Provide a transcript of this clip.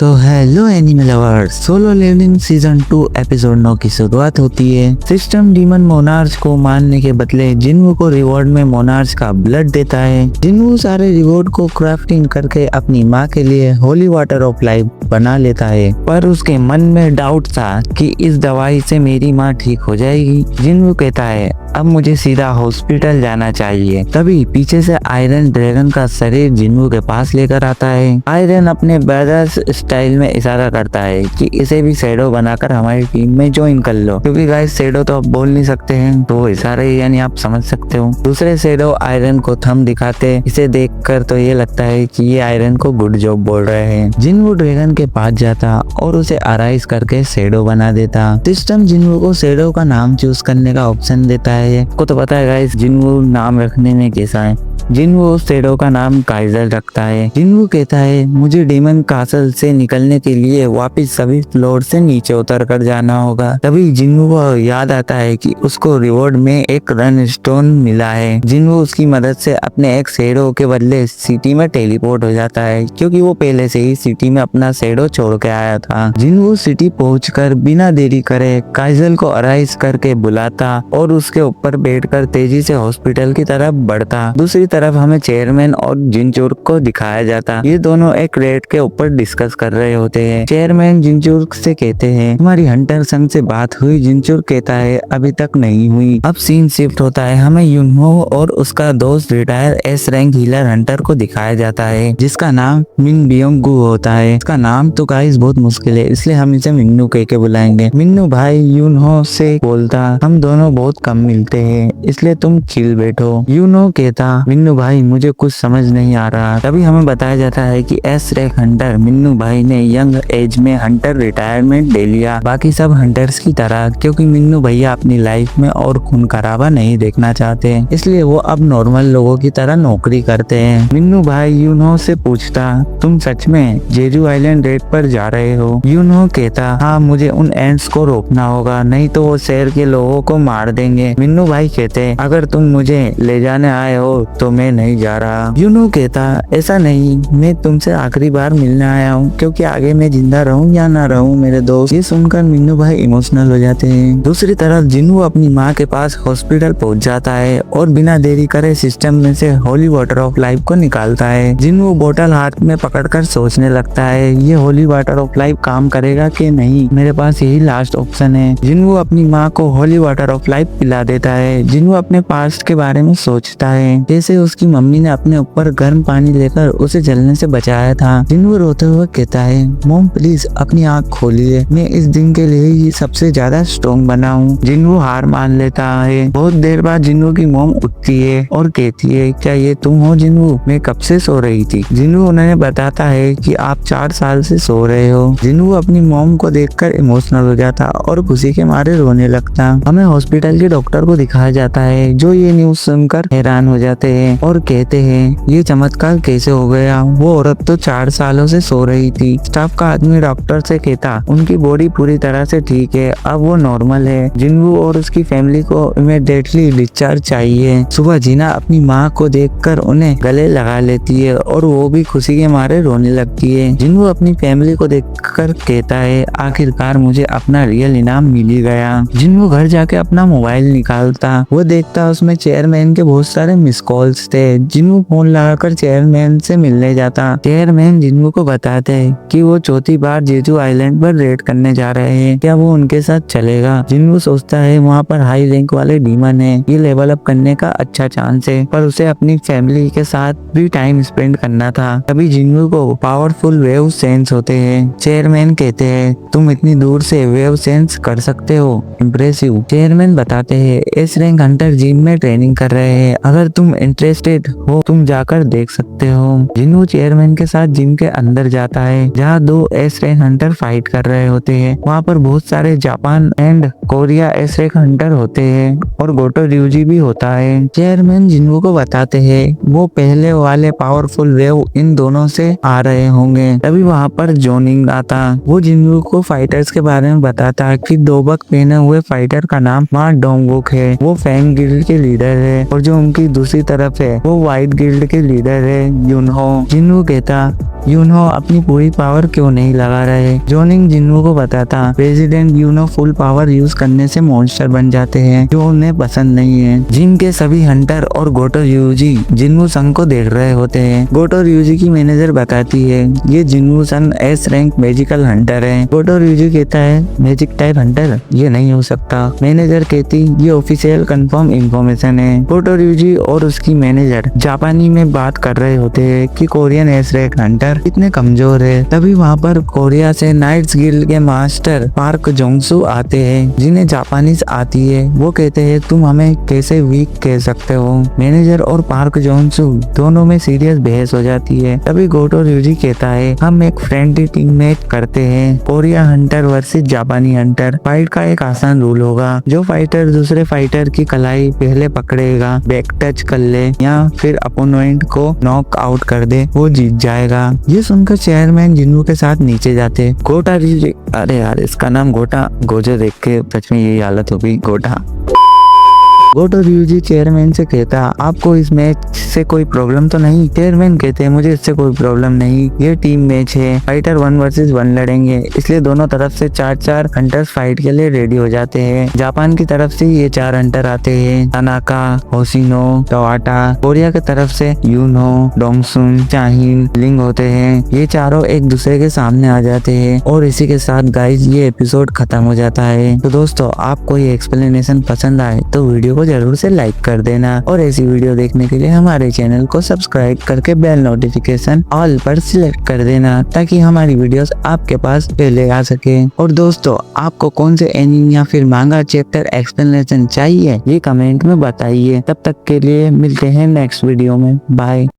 तो hello anime lovers, Solo Leveling season 2 episode 9 की शुरुआत होती है। सिस्टम डीमन मोनार्च को मारने के बदले जिन्वू को रिवॉर्ड में मोनार्च का ब्लड देता है। जिन्वू सारे रिवॉर्ड को क्राफ्टिंग करके अपनी माँ के लिए होली वाटर ऑफ लाइफ बना लेता है, पर उसके मन में डाउट था कि इस दवाई से मेरी माँ ठीक हो जाएगी। जिन्वू कहता है अब मुझे सीधा हॉस्पिटल जाना चाहिए। तभी पीछे से आयरन ड्रैगन का शरीर जिन्वू के पास लेकर आता है। आयरन अपने ब्रदर्स स्टाइल में इशारा करता है कि इसे भी शैडो बनाकर हमारी टीम में ज्वाइन कर लो, क्योंकि गाइस शैडो तो अब बोल नहीं सकते हैं, तो इशारा ही यानी आप समझ सकते हो। दूसरे शैडो आयरन को थंब दिखाते। इसे देखकर तो ये लगता है कि ये आयरन को गुड जॉब बोल रहे हैं। जिन्वू ड्रैगन के पास जाता और उसे अराइज करके शैडो बना देता। सिस्टम जिन्वू को शैडो का नाम चूज करने का ऑप्शन देता है। आपको तो पता है गाइस जिन्वू नाम रखने में कैसा है। जिन्वू उस शैडो का नाम काइजल रखता है। जिन्वू कहता है मुझे डीमन कासल से निकलने के लिए वापस सभी फ्लोर से नीचे उतर कर जाना होगा। तभी जिन्वू को याद आता है कि उसको रिवॉर्ड में एक रन स्टोन मिला है। जिन्वू उसकी मदद से अपने एक शैडो के बदले सिटी में टेलीपोर्ट हो जाता है, क्योंकि वो पहले से ही सिटी में अपना शैडो छोड़ के आया था। जिन्वू सिटी पहुंचकर बिना देरी करे काइजल को अराइज करके बुलाता और उसके ऊपर बैठकर तेजी से हॉस्पिटल की तरफ बढ़ता। दूसरी तरफ हमें चेयरमैन और जिनचुर्क को दिखाया जाता। ये दोनों एक रेड के ऊपर डिस्कस कर रहे होते हैं। चेयरमैन जिनचुर्क से कहते हैं हमारी हंटर संग से बात हुई। जिनचुर्क कहता है अभी तक नहीं हुई। अब सीन शिफ्ट होता है। हमें यूनहो और उसका दोस्त retire S rank healer Hunter को दिखाया जाता है, जिसका नाम मिन बियोंगू होता है। इसका नाम तो गाइस बहुत मुश्किल है, इसलिए हम इसे मिन्नू कह के बुलाएंगे। मिन्नू भाई यूनहो से बोलता हम दोनों बहुत कम मिलते हैं, इसलिए तुम चिल बैठो। यूनहो कहता मिन्नू भाई मुझे कुछ समझ नहीं आ रहा। तभी हमें बताया जाता है कि एस रैंक हंटर मिन्नू भाई ने यंग एज में हंटर रिटायरमेंट ले लिया, बाकी सब हंटर्स की तरह, क्योंकि मिन्नू भैया अपनी लाइफ में और खून खराबा नहीं देखना चाहते, इसलिए वो अब नॉर्मल लोगों की तरह नौकरी करते हैं। मिन्नू भाई यूनहो से पूछता तुम सच में जेजू आइलैंड रेड पर जा रहे हो? यूनहो कहता हाँ मुझे उन एंड्स को रोकना होगा, नहीं तो वो शहर के लोगों को मार देंगे। मिन्नू भाई कहते अगर तुम मुझे ले जाने आए हो तो मैं नहीं जा रहा। यूनहो कहता ऐसा नहीं, मैं तुमसे आखिरी बार मिलने आया हूँ, क्योंकि आगे मैं जिंदा रहूं या ना रहूं मेरे दोस्त। ये सुनकर मिन्नू भाई इमोशनल हो जाते हैं। दूसरी तरफ जिन्वू अपनी माँ के पास हॉस्पिटल पहुंच जाता है और बिना देरी करे सिस्टम में से होली वाटर ऑफ लाइफ को निकालता है। जिन्वू बोतल हाथ में पकड़कर सोचने लगता है ये होली वाटर ऑफ लाइफ काम करेगा कि नहीं, मेरे पास यही लास्ट ऑप्शन है। जिन्वू अपनी माँ को होली वाटर ऑफ लाइफ पिला देता है। जिन्वू अपने पास्ट के बारे में सोचता है, जैसे उसकी मम्मी ने अपने ऊपर गर्म पानी लेकर उसे जलने से बचाया था। जिन्वू रोते हुए कहता है मॉम प्लीज अपनी आँख खोलिए, मैं इस दिन के लिए ही सबसे ज्यादा स्ट्रॉन्ग बना हूँ। जिन्वू हार मान लेता है। बहुत देर बाद जिन्वू की मॉम उठती है और कहती है क्या ये तुम हो जिन्वू? मैं कब से सो रही थी। जिन्वू उन्हें बताता है कि आप 4 साल से सो रहे हो। जिन्वू अपनी मॉम को देखकर इमोशनल हो जाता और खुशी के मारे रोने लगता। हमें हॉस्पिटल के डॉक्टर को दिखाया जाता है, जो ये न्यूज सुनकर हैरान हो जाते हैं और कहते हैं ये चमत्कार कैसे हो गया, वो औरत तो 4 सालों से सो रही थी। स्टाफ का आदमी डॉक्टर से कहता उनकी बॉडी पूरी तरह से ठीक है, अब वो नॉर्मल है। जिन्वू और उसकी फैमिली को इमीडिएटली डिस्चार्ज चाहिए। सुबह जीना अपनी माँ को देखकर उन्हें गले लगा लेती है और वो भी खुशी के मारे रोने लगती है। जिन्वू अपनी फैमिली को देखकर कहता है आखिरकार मुझे अपना रियल इनाम मिल ही गया। जिन्वू घर जाके अपना मोबाइल निकालता, वो देखता उसमें चेयरमैन के बहुत सारे मिस कॉल्स थे। जिन्वू फोन लगाकर चेयरमैन से मिलने जाता। चेयरमैन जिन्वू को बताते हैं कि वो चौथी बार जेजू आइलैंड पर रेड करने जा रहे हैं, क्या वो उनके साथ चलेगा? जिन्वू सोचता है वहाँ पर हाई रैंक वाले डीमन है, ये लेवल अप करने का अच्छा चांस है, पर उसे अपनी फैमिली के साथ भी टाइम स्पेंड करना था। तभी जिन्वू को पावरफुल वेव सेंस होते हैं। चेयरमैन कहते हैं तुम इतनी दूर से वेव सेंस कर सकते हो, इम्प्रेसिव। चेयरमैन बताते हैं एस रैंक हंटर जिम में ट्रेनिंग कर रहे हैं, अगर तुम इंटरेस्टेड हो तुम जाकर देख सकते हो। जिन्वू चेयरमैन के साथ जिम के अंदर जाता है, जहाँ 2 एस रैंक हंटर फाइट कर रहे होते हैं। वहाँ पर बहुत सारे Japan and Korea S rank Hunter होते हैं और गोटो ryuji भी होता है। चेयरमैन जिन्वू को बताते हैं वो पहले वाले पावरफुल वेव इन दोनों से आ रहे होंगे। तभी वहाँ पर जोनिंग आता, वो जिन्वू को फाइटर्स के बारे में बताता कि 2 बक पहने हुए फाइटर का नाम माँ डोंगो होक है वो फैंग गिल्ड के लीडर है और जो उनकी दूसरी तरफ है वो व्हाइट गिल्ड के लीडर है युनहो। जिनवू कहता यूनो अपनी पूरी पावर क्यों नहीं लगा रहे। जोनिंग जिन्नू को बताता प्रेसिडेंट यूनो फुल पावर यूज करने से मॉन्स्टर बन जाते हैं जो उन्हें पसंद नहीं है। जिन के सभी हंटर और गोटो यूजी जिन्नू संग को देख रहे होते हैं। गोटो यूजी की मैनेजर बताती है ये जिन्नू सन एस रैंक मैजिकल हंटर है। गोटो यूजी कहता है मैजिक टाइप हंटर ये नहीं हो सकता। मैनेजर कहती ये ऑफिशियल कंफर्म इंफॉर्मेशन है। गोटो यूजी और उसकी मैनेजर जापानी में बात कर रहे होते हैं कि कोरियन एस रैंक हंटर कितने कमजोर है। तभी वहाँ पर कोरिया से नाइट्स गिल्ड के मास्टर पार्क जोंगसू आते हैं जिन्हें जापानीज आती है। वो कहते हैं तुम हमें कैसे वीक कह सकते हो। मैनेजर और पार्क जोंगसू दोनों में सीरियस बहस हो जाती है। तभी गोटो यूजी कहता है हम एक फ्रेंडली टीम मैच करते हैं कोरिया हंटर वर्सेस जापानी हंटर। फाइट का एक आसान रूल होगा जो फाइटर दूसरे फाइटर की कलाई पहले पकड़ेगा बैक टच कर ले या फिर अपोनेंट को नॉक आउट कर दे वो जीत जाएगा। ये सुनकर चेयरमैन जिन्नू के साथ नीचे जाते। गोटा अरे यार इसका नाम गोटा गोजो देख के सच में यही हालत हो गई गोटा। गोटो यूजी चेयरमैन से कहता आपको इस मैच से कोई प्रॉब्लम तो नहीं। चेयरमैन कहते हैं मुझे इससे कोई प्रॉब्लम नहीं। ये टीम मैच है फाइटर 1 वर्सेस 1 लड़ेंगे इसलिए दोनों तरफ से 4 हंटर्स फाइट के लिए रेडी हो जाते हैं। जापान की तरफ से ये 4 हंटर आते हैं तानाका होशिनो टवाटा। कोरिया की तरफ से यूनो डोंगसुन चाहिन लिंग होते हैं। ये चारों एक दूसरे के सामने आ जाते हैं और इसी के साथ गाइस ये एपिसोड खत्म हो जाता है। तो दोस्तों आपको ये एक्सप्लेनेशन पसंद आए तो वीडियो को जरूर से लाइक कर देना और ऐसी वीडियो देखने के लिए हमारे चैनल को सब्सक्राइब करके बेल नोटिफिकेशन ऑल पर सिलेक्ट कर देना ताकि हमारी वीडियोस आपके पास पहले आ सके। और दोस्तों आपको कौन से एनीमे या फिर मांगा चैप्टर एक्सप्लेनेशन चाहिए ये कमेंट में बताइए। तब तक के लिए मिलते हैं नेक्स्ट वीडियो में। बाय।